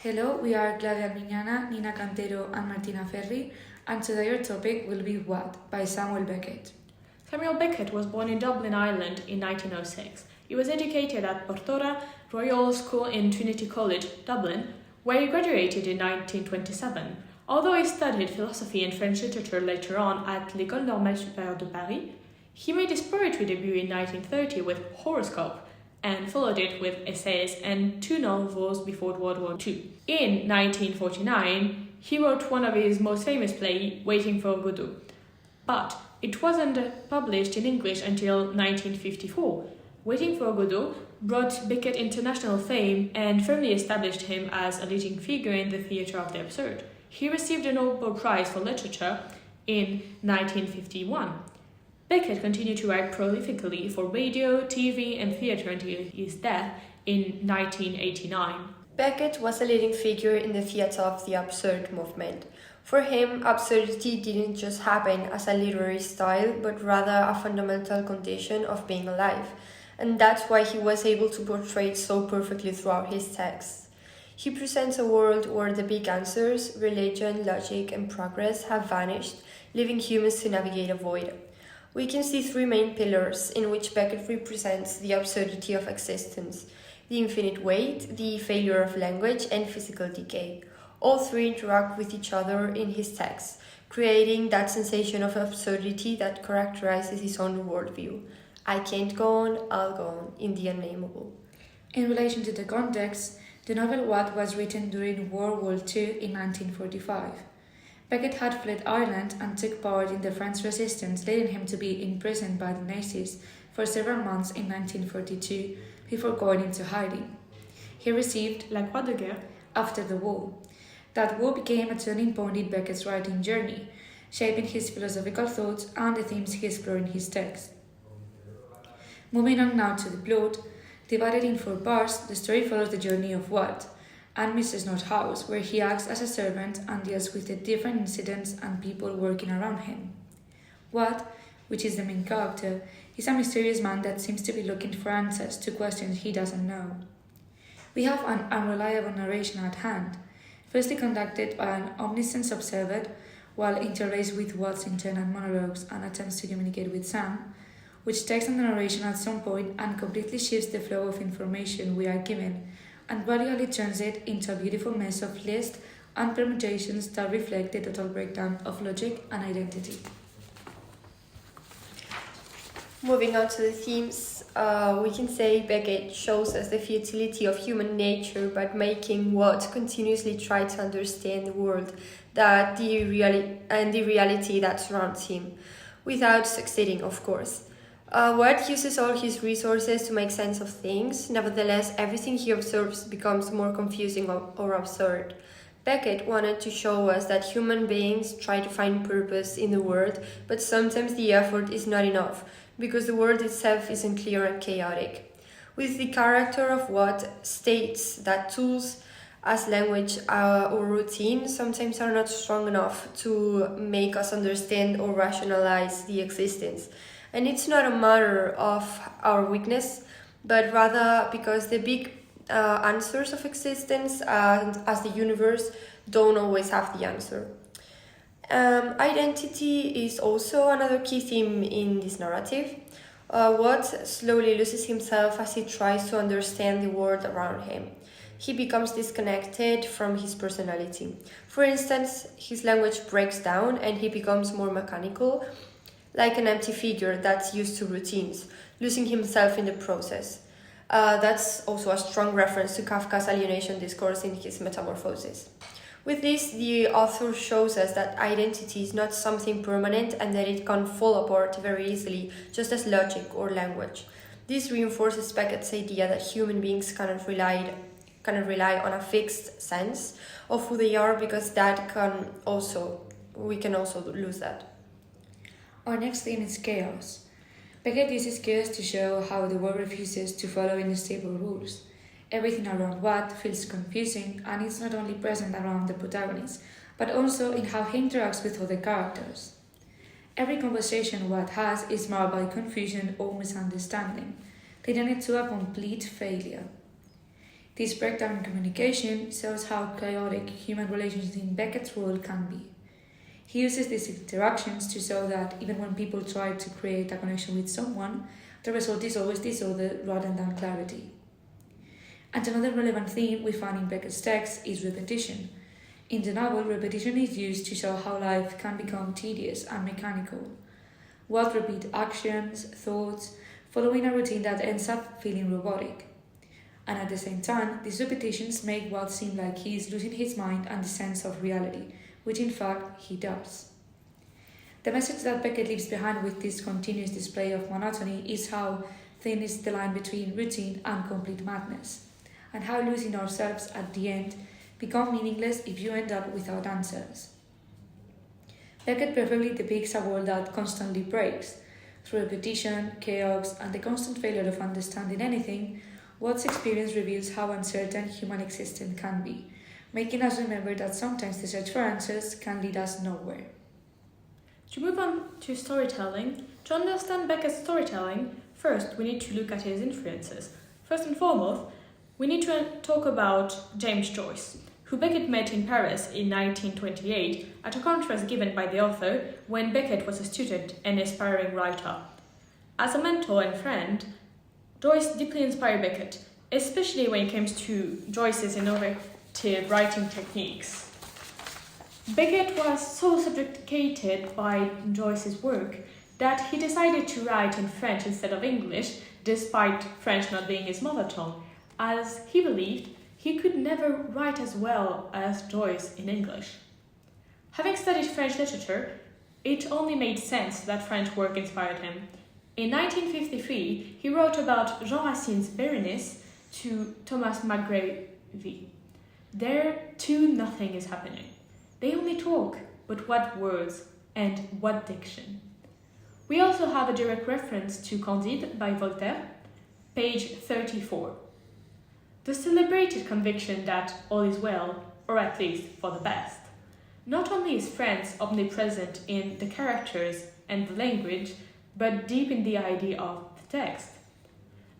Hello, we are Claudia Almiñana, Nina Cantero, and Martina Ferri, and today our topic will be What by Samuel Beckett. Samuel Beckett was born in Dublin, Ireland in 1906. He was educated at Portora Royal School in Trinity College, Dublin, where he graduated in 1927. Although he studied philosophy and French literature later on at l'École Normale Supérieure de Paris, he made his poetry debut in 1930 with Horoscope, and followed it with essays and two novels before World War II. In 1949, he wrote one of his most famous plays, Waiting for Godot, but it wasn't published in English until 1954. Waiting for Godot brought Beckett international fame and firmly established him as a leading figure in the theatre of the absurd. He received a Nobel Prize for Literature in 1951. Beckett continued to write prolifically for radio, TV, and theatre until his death in 1989. Beckett was a leading figure in the theatre of the absurd movement. For him, absurdity didn't just happen as a literary style, but rather a fundamental condition of being alive, and that's why he was able to portray it so perfectly throughout his texts. He presents a world where the big answers, religion, logic, and progress have vanished, leaving humans to navigate a void. We can see three main pillars in which Beckett represents the absurdity of existence: the infinite weight, the failure of language, and physical decay. All three interact with each other in his texts, creating that sensation of absurdity that characterizes his own worldview. I can't go on, I'll go on, in the unnameable. In relation to the context, the novel What was written during World War II in 1945. Beckett had fled Ireland and took part in the French resistance, leading him to be imprisoned by the Nazis for several months in 1942 before going into hiding. He received La Croix de Guerre after the war. That war became a turning point in Beckett's writing journey, shaping his philosophical thoughts and the themes he explored in his text. Moving on now to the plot, divided in 4 parts, the story follows the journey of What and Mrs. North's house, where he acts as a servant and deals with the different incidents and people working around him. What, which is the main character, is a mysterious man that seems to be looking for answers to questions he doesn't know. We have an unreliable narration at hand, firstly conducted by an omniscient observer, while interlaced with Watt's internal monologues and attempts to communicate with Sam, which takes on the narration at some point and completely shifts the flow of information we are given, and gradually turns it into a beautiful mess of lists and permutations that reflect the total breakdown of logic and identity. Moving on to the themes, we can say Beckett shows us the futility of human nature by making Watt continuously try to understand the world and the reality that surrounds him, without succeeding, of course. Watt uses all his resources to make sense of things. Nevertheless, everything he observes becomes more confusing or absurd. Beckett wanted to show us that human beings try to find purpose in the world, but sometimes the effort is not enough, because the world itself is unclear and chaotic. With the character of Watt states that tools as language or routine sometimes are not strong enough to make us understand or rationalize the existence. And it's not a matter of our weakness, but rather because the big answers of existence, as the universe, don't always have the answer. Identity is also another key theme in this narrative. Watt slowly loses himself as he tries to understand the world around him. He becomes disconnected from his personality. For instance, his language breaks down and he becomes more mechanical, like an empty figure that's used to routines, losing himself in the process. That's also a strong reference to Kafka's alienation discourse in his Metamorphosis. With this, the author shows us that identity is not something permanent and that it can fall apart very easily, just as logic or language. This reinforces Beckett's idea that human beings cannot rely on a fixed sense of who they are, because we can also lose that. Our next theme is chaos. Beckett uses chaos to show how the world refuses to follow any stable rules. Everything around Watt feels confusing, and it's not only present around the protagonist, but also in how he interacts with other characters. Every conversation Watt has is marred by confusion or misunderstanding, leading it to a complete failure. This breakdown in communication shows how chaotic human relations in Beckett's world can be. He uses these interactions to show that even when people try to create a connection with someone, the result is always disorder rather than clarity. And another relevant theme we find in Beckett's text is repetition. In the novel, repetition is used to show how life can become tedious and mechanical. Walt repeats actions, thoughts, following a routine that ends up feeling robotic. And at the same time, these repetitions make Walt seem like he is losing his mind and the sense of reality, which in fact he does. The message that Beckett leaves behind with this continuous display of monotony is how thin is the line between routine and complete madness, and how losing ourselves at the end become meaningless if you end up without answers. Beckett perfectly depicts a world that constantly breaks. Through repetition, chaos, and the constant failure of understanding anything, Walt's experience reveals how uncertain human existence can be, making us remember that sometimes the search for answers can lead us nowhere. To move on to storytelling, to understand Beckett's storytelling, first we need to look at his influences. First and foremost, we need to talk about James Joyce, who Beckett met in Paris in 1928 at a conference given by the author when Beckett was a student and aspiring writer. As a mentor and friend, Joyce deeply inspired Beckett, especially when it comes to Joyce's innovative writing techniques. Beckett was so subjugated by Joyce's work that he decided to write in French instead of English, despite French not being his mother tongue, as he believed he could never write as well as Joyce in English. Having studied French literature, it only made sense that French work inspired him. In 1953, he wrote about Jean Racine's Berenice to Thomas McGravy. There, too, nothing is happening. They only talk, but what words and what diction. We also have a direct reference to Candide by Voltaire, page 34. The celebrated conviction that all is well, or at least for the best. Not only is France omnipresent in the characters and the language, but deep in the idea of the text.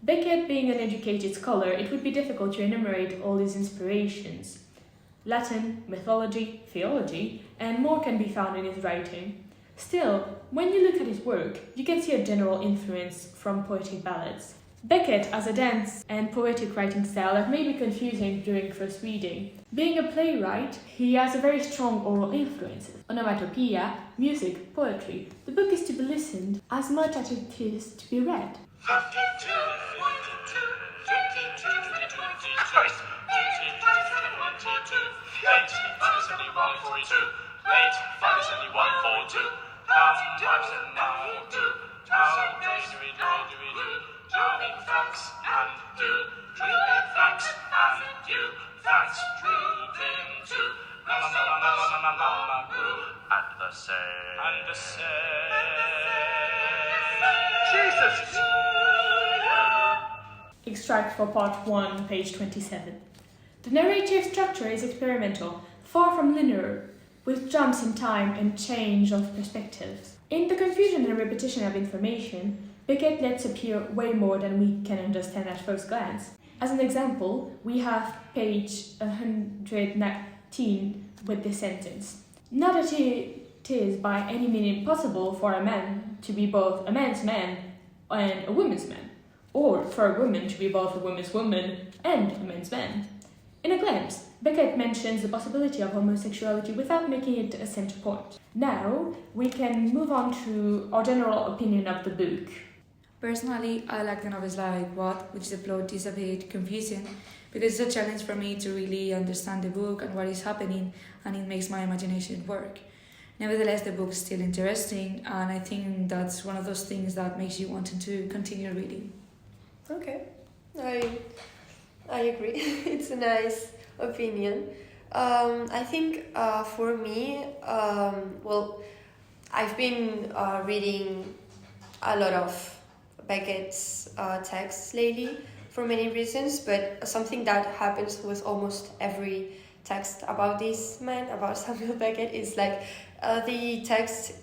Beckett being an educated scholar, it would be difficult to enumerate all his inspirations. Latin, mythology, theology, and more can be found in his writing. Still, when you look at his work, you can see a general influence from poetic ballads. Beckett has a dense and poetic writing style that may be confusing during first reading. Being a playwright, he has a very strong oral influence. Onomatopoeia, music, poetry. The book is to be listened as much as it is to be read. 52, 22, 22, 22, 8, 5 71, 42, 8, 5 71, 42, 5 79, 2, doing facts and do, dreaming facts and do, facts drooping to, and the same, Jesus! Extract for part 1, page 27. The narrative structure is experimental, far from linear, with jumps in time and change of perspectives. In the confusion and repetition of information, Beckett lets appear way more than we can understand at first glance. As an example, we have page 119 with this sentence. Not that it is by any means possible for a man to be both a man's man and a woman's man, or for a woman to be both a woman's woman and a man's man. In a glance, Beckett mentions the possibility of homosexuality without making it a center point. Now, we can move on to our general opinion of the book. Personally, I like the novels like What, which the plot is a bit confusing because it's a challenge for me to really understand the book and what is happening, and it makes my imagination work. Nevertheless, the book is still interesting, and I think that's one of those things that makes you want to continue reading. Okay, I agree. It's a nice opinion. I think for me, I've been reading a lot of Beckett's texts lately for many reasons, but something that happens with almost every text about this man, about Samuel Beckett, is like the text,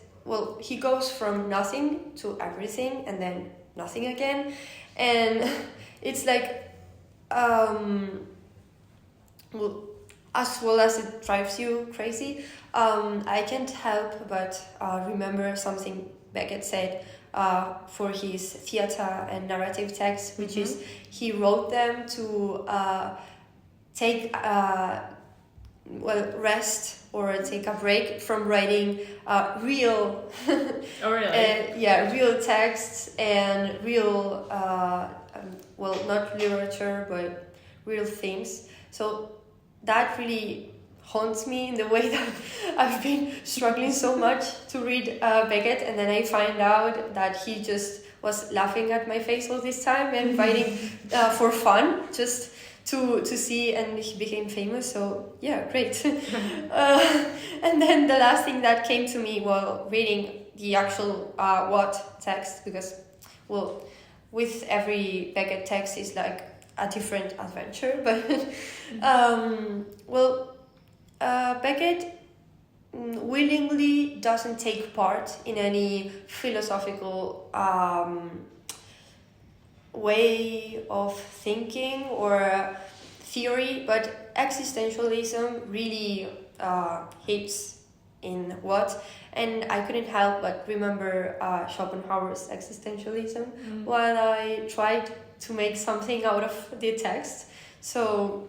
he goes from nothing to everything and then nothing again, and it's like as well as it drives you crazy, I can't help but remember something Beckett said for his theater and narrative text, which is he wrote them to take rest or take a break from writing real real texts and real not literature but real things. So that really haunts me in the way that I've been struggling so much to read Beckett, and then I find out that he just was laughing at my face all this time and writing for fun, just to see, and he became famous. So yeah, great. And then the last thing that came to me while reading the actual what text, because with every Beckett text is like a different adventure, but Beckett willingly doesn't take part in any philosophical way of thinking or theory, but existentialism really hits in what, and I couldn't help but remember Schopenhauer's existentialism while I tried to make something out of the text. So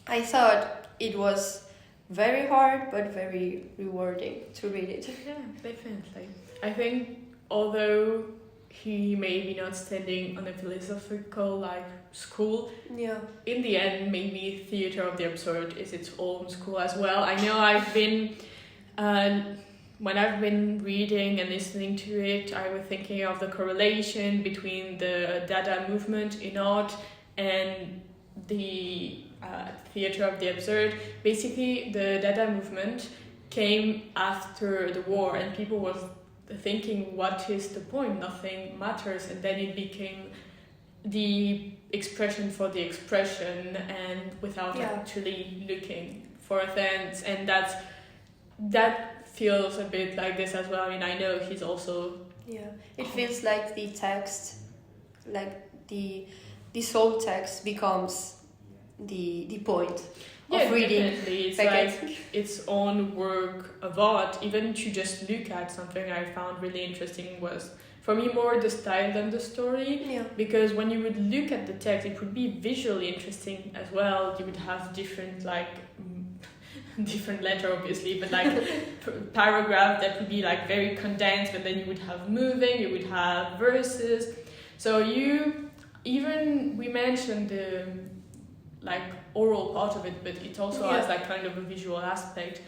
I thought it was very hard but very rewarding to read it. Yeah, definitely. I think although he may be not standing on a philosophical school, in the end maybe theater of the absurd is its own school as well. I know I've been when I've been reading and listening to it, I was thinking of the correlation between the Dada movement in art and the theater of the absurd. Basically, the Dada movement came after the war, and people was thinking, what is the point? Nothing matters. And then it became the expression for the expression, and without actually looking for things. And that feels a bit like this as well. I mean, I know he's also... Yeah, it feels like the text, like the soul text becomes the point of reading. Definitely. It's Beckett. like its own work of art. Even to just look at something I found really interesting was, for me, more the style than the story. Yeah. Because when you would look at the text, it would be visually interesting as well. You would have different different letter obviously, but paragraph that would be very condensed, but then you would have moving, you would have verses. So we mentioned the oral part of it, but it also has kind of a visual aspect.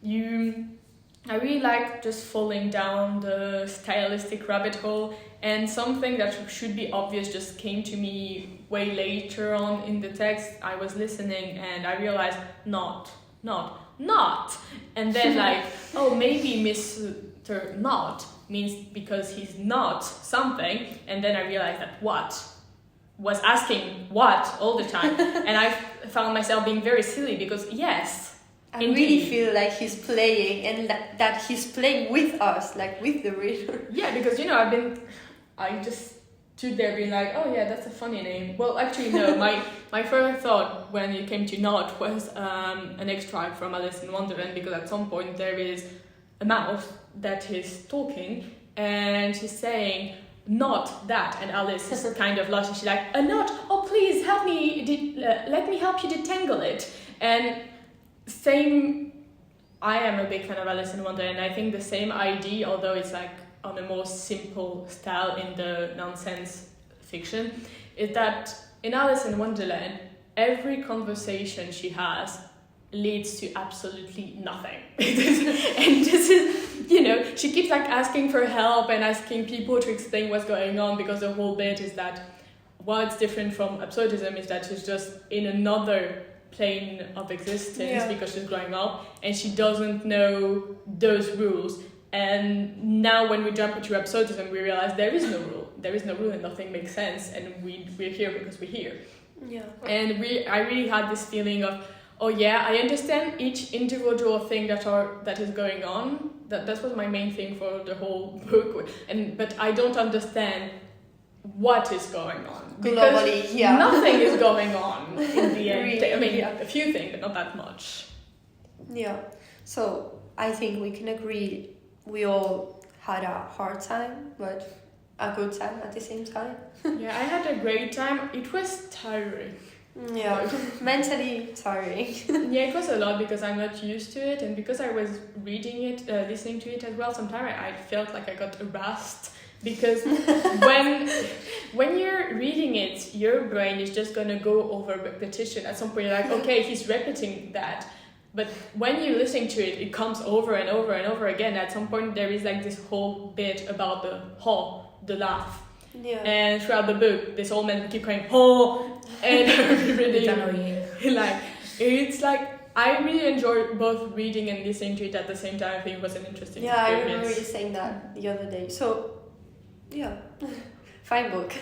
I really like just falling down the stylistic rabbit hole, and something that should be obvious just came to me way later on in the text. I was listening and I realized not, and then maybe Mr. Not means because he's not something, and then I realized that what was asking what all the time, and I found myself being very silly because yes, I really feel like he's playing, and that he's playing with us, with the reader. Yeah, because I just stood there being like, oh yeah, that's a funny name. Well, actually no, my first thought when it came to Not was an extract from Alice in Wonderland, because at some point there is a mouse that is talking and she's saying, not that, and Alice is kind of lost, and she's like, a knot, oh please help me, let me help you detangle it. And I am a big fan of Alice in Wonderland, and I think the same idea, although it's on a more simple style in the nonsense fiction, is that in Alice in Wonderland, every conversation she has leads to absolutely nothing. And this is, she keeps asking for help and asking people to explain what's going on, because the whole bit is that what's different from absurdism is that she's just in another plane of existence because she's growing up and she doesn't know those rules. And now when we jump into absurdism, we realize there is no rule. There is no rule and nothing makes sense, and we're here because we're here. Yeah. And I really had this feeling of, oh yeah, I understand each individual thing that is going on. That was my main thing for the whole book. But I don't understand what is going on. Globally, Because yeah. nothing is going on in the end. Really, I mean, yeah. a few things, but not that much. Yeah. So I think we can agree we all had a hard time, but a good time at the same time. Yeah, I had a great time. It was tiring. Yeah, mentally tiring. Yeah, it was a lot because I'm not used to it, and because I was reading it, listening to it as well. Sometimes I felt like I got harassed because when you're reading it, your brain is just gonna go over repetition. At some point, you're like, okay, he's repeating that. But when you're listening to it, it comes over and over and over again. At some point, there is like this whole bit about the laugh. Yeah. And throughout the book, this old man would keep crying, oh, and really, It's annoying. like, it's like, I really enjoyed both reading and listening to it at the same time. I think it was an interesting Yeah, I experience. remember you saying that the other day. So, yeah, fine book.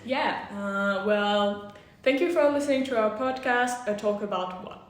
Yeah, well, thank you for listening to our podcast, A Talk About What?